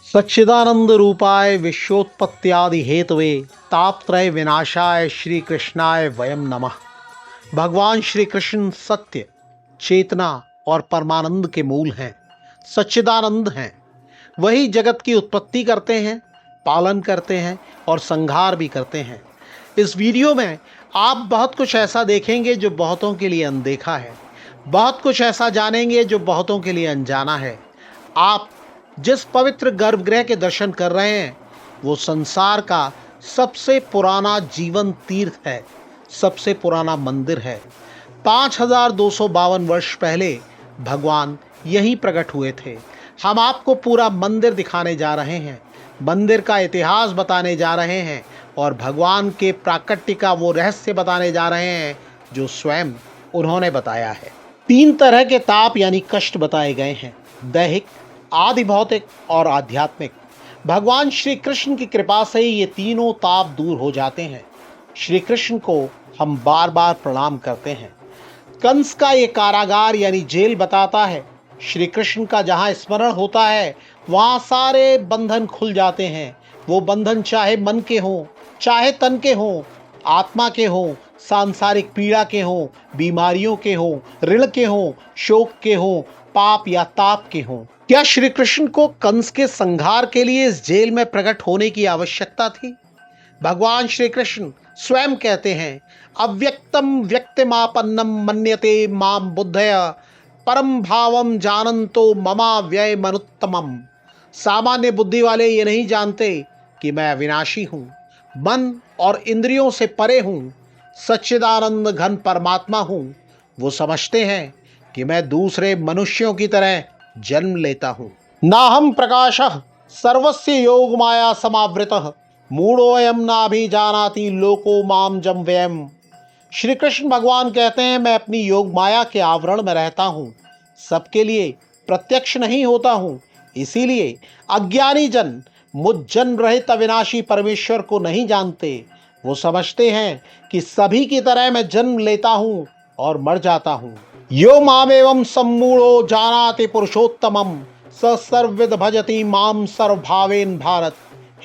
सच्चिदानंद रूपाय विश्वोत्पत्त्यादि Hathaway तापत्रय विनाशाय श्री कृष्णाय वयम नमः। भगवान श्री कृष्ण सत्य, चेतना और परमानंद के मूल हैं, सच्चिदानंद हैं। वही जगत की उत्पत्ति करते हैं, पालन करते हैं और संहार भी करते हैं। इस वीडियो में आप बहुत कुछ ऐसा देखेंगे जो बहुतों के लिए अनदेखा है, बहुत कुछ ऐसा जानेंगे जो बहुतों के लिए अनजाना है। आप जिस पवित्र गर्भगृह के दर्शन कर रहे हैं वो संसार का सबसे पुराना जीवन तीर्थ है, सबसे पुराना मंदिर है। 5252 वर्ष पहले भगवान यहीं प्रकट हुए थे। हम आपको पूरा मंदिर दिखाने जा रहे हैं, मंदिर का इतिहास बताने जा रहे हैं और भगवान के प्राकट्य का वो रहस्य बताने जा रहे हैं जो स्वयं उन्होंने बताया है। 3 तरह के ताप यानी कष्ट बताए गए हैं, दैहिक, आदि भौतिक और आध्यात्मिक। भगवान श्री कृष्ण की कृपा से ये तीनों ताप दूर हो जाते हैं। श्री कृष्ण को हम बार बार प्रणाम करते हैं। कंस का ये कारागार यानी जेल बताता है श्री कृष्ण का जहाँ स्मरण होता है वहाँ सारे बंधन खुल जाते हैं। वो बंधन चाहे मन के हों, चाहे तन के हों, आत्मा के हों, सांसारिक पीड़ा के हों, बीमारियों के हों, ऋण के हों, शोक के हों, पाप या ताप के हों। क्या श्री कृष्ण को कंस के संहार के लिए इस जेल में प्रकट होने की आवश्यकता थी? भगवान श्री कृष्ण स्वयं कहते हैं, अव्यक्तम व्यक्तिमापन्नम मन्यते माम बुद्धय परम भावम जानन्तो ममा व्यय मनुत्तमम। सामान्य बुद्धि वाले ये नहीं जानते कि मैं अविनाशी हूँ, मन और इंद्रियों से परे हूँ, सच्चिदानंद घन परमात्मा हूँ। वो समझते हैं कि मैं दूसरे मनुष्यों की तरह जन्म लेता हूँ। नाहम प्रकाशः सर्वस्य योग माया समावृतः मूढ़ोऽयं नाभिजानाति लोको माम जम व्ययम्। श्री कृष्ण भगवान कहते हैं, मैं अपनी योग माया के आवरण में रहता हूँ, सबके लिए प्रत्यक्ष नहीं होता हूँ। इसीलिए अज्ञानी जन मुझ जन्म रहित अविनाशी परमेश्वर को नहीं जानते। वो समझते हैं कि सभी की तरह मैं जन्म लेता हूँ और मर जाता हूँ। यो मामेवं सम्मूढ़ो जानाति पुरुषोत्तमं स सर्वविद भजति माम सर्वभावेन भारत।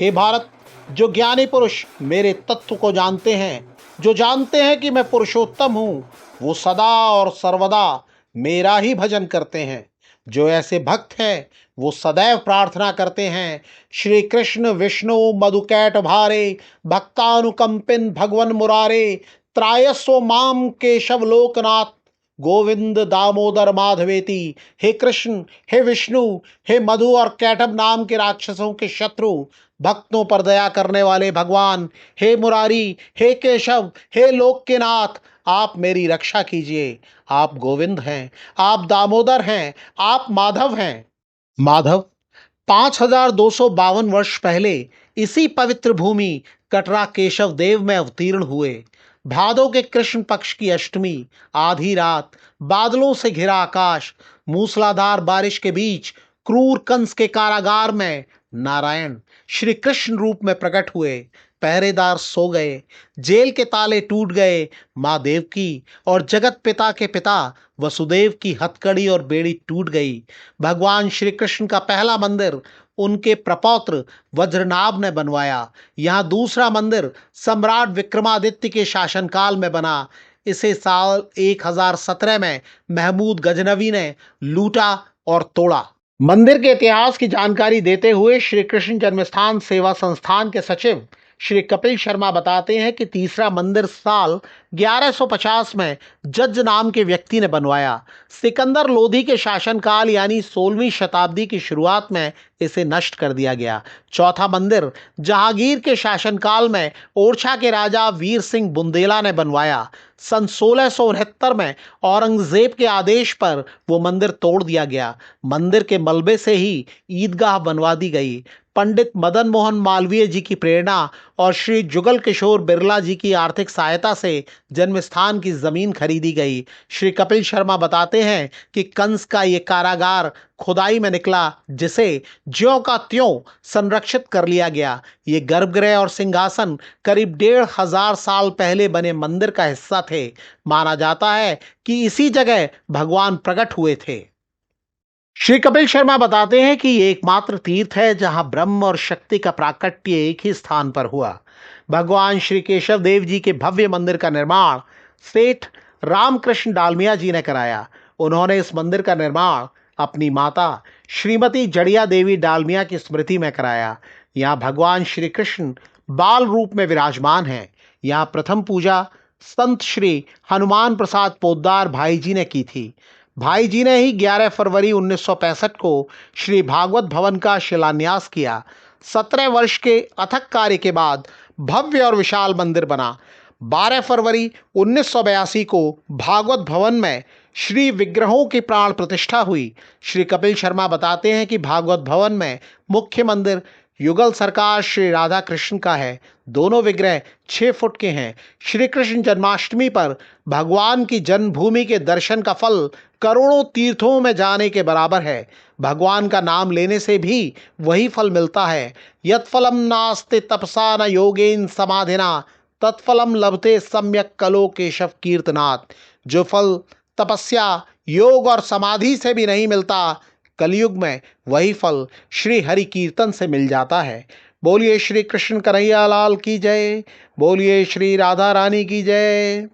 हे भारत, जो ज्ञानी पुरुष मेरे तत्व को जानते हैं, जो जानते हैं कि मैं पुरुषोत्तम हूँ, वो सदा और सर्वदा मेरा ही भजन करते हैं। जो ऐसे भक्त हैं वो सदैव प्रार्थना करते हैं, श्री कृष्ण विष्णु मधुकैट भारे भक्तानुकंपिन भगवन मुरारे त्रायस्व माम केशव लोकनाथ गोविंद दामोदर माधवेति। हे कृष्ण, हे विष्णु, हे मधु और कैटभ नाम के राक्षसों के शत्रु, भक्तों पर दया करने वाले भगवान, हे मुरारी, हे केशव, हे लोक के नाथ, आप मेरी रक्षा कीजिए। आप गोविंद हैं, आप दामोदर हैं, आप माधव हैं। माधव 5252 वर्ष पहले इसी पवित्र भूमि कटरा केशव देव में अवतीर्ण हुए। भादों के कृष्ण पक्ष की अष्टमी, आधी रात, बादलों से घिरा आकाश, मूसलाधार बारिश के बीच क्रूर कंस के कारागार में नारायण श्री कृष्ण रूप में प्रकट हुए। पहरेदार सो गए, जेल के ताले टूट गए। माँ देवकी और जगत पिता के पिता वसुदेव की हथकड़ी और बेड़ी टूट गई। भगवान श्री कृष्ण का पहला मंदिर उनके प्रपौत्र वज्रनाभ ने बनवाया। यहाँ दूसरा मंदिर सम्राट विक्रमादित्य के शासनकाल में बना। इसे साल 1017 में महमूद गजनवी ने लूटा और तोड़ा। मंदिर के इतिहास की जानकारी देते हुए श्री कृष्ण जन्मस्थान सेवा संस्थान के सचिव श्री कपिल शर्मा बताते हैं कि तीसरा मंदिर साल 1150 में जज नाम के व्यक्ति ने बनवाया। सिकंदर लोधी के शासनकाल यानी 16वीं शताब्दी की शुरुआत में इसे नष्ट कर दिया गया। चौथा मंदिर जहांगीर के शासनकाल में ओरछा के राजा वीर सिंह बुंदेला ने बनवाया। सन 1669 में औरंगजेब के आदेश पर वो मंदिर तोड़ दिया गया। मंदिर के मलबे से ही ईदगाह बनवा दी गई। पंडित मदन मोहन मालवीय जी की प्रेरणा और श्री जुगल किशोर बिरला जी की आर्थिक सहायता से जन्मस्थान की जमीन खरीदी गई। श्री कपिल शर्मा बताते हैं कि कंस का ये कारागार खुदाई में निकला, जिसे ज्यों का त्यों संरक्षित कर लिया गया। ये गर्भगृह और सिंहासन करीब 1500 साल पहले बने मंदिर का हिस्सा थे। माना जाता है कि इसी जगह भगवान प्रकट हुए थे। श्री कपिल शर्मा बताते हैं कि ये एकमात्र तीर्थ है जहां ब्रह्म और शक्ति का प्राकट्य एक ही स्थान पर हुआ। भगवान श्री केशव देव जी के भव्य मंदिर का निर्माण सेठ रामकृष्ण डालमिया जी ने कराया। उन्होंने इस मंदिर का निर्माण अपनी माता श्रीमती जड़िया देवी डालमिया की स्मृति में कराया। यहाँ भगवान श्री कृष्ण बाल रूप में विराजमान हैं। यहाँ प्रथम पूजा संत श्री हनुमान प्रसाद पोद्दार भाई जी ने की थी। भाई जी ने ही 11 फरवरी 1965 को श्री भागवत भवन का शिलान्यास किया। 17 वर्ष के अथक कार्य के बाद भव्य और विशाल मंदिर बना। 12 फरवरी 1982 को भागवत भवन में श्री विग्रहों की प्राण प्रतिष्ठा हुई। श्री कपिल शर्मा बताते हैं कि भागवत भवन में मुख्य मंदिर युगल सरकार श्री राधा कृष्ण का है। दोनों विग्रह 6 फुट के हैं। श्री कृष्ण जन्माष्टमी पर भगवान की जन्मभूमि के दर्शन का फल करोड़ों तीर्थों में जाने के बराबर है। भगवान का नाम लेने से भी वही फल मिलता है। यत् फलम नास्ति तपसा न योगेन समाधिना तत्फलम लभते सम्यक कलो केशव कीर्तनात्। जो फल तपस्या योग और समाधि से भी नहीं मिलता, कलयुग में वही फल श्री हरि कीर्तन से मिल जाता है। बोलिए श्री कृष्ण कन्हैया लाल की जय। बोलिए श्री राधा रानी की जय।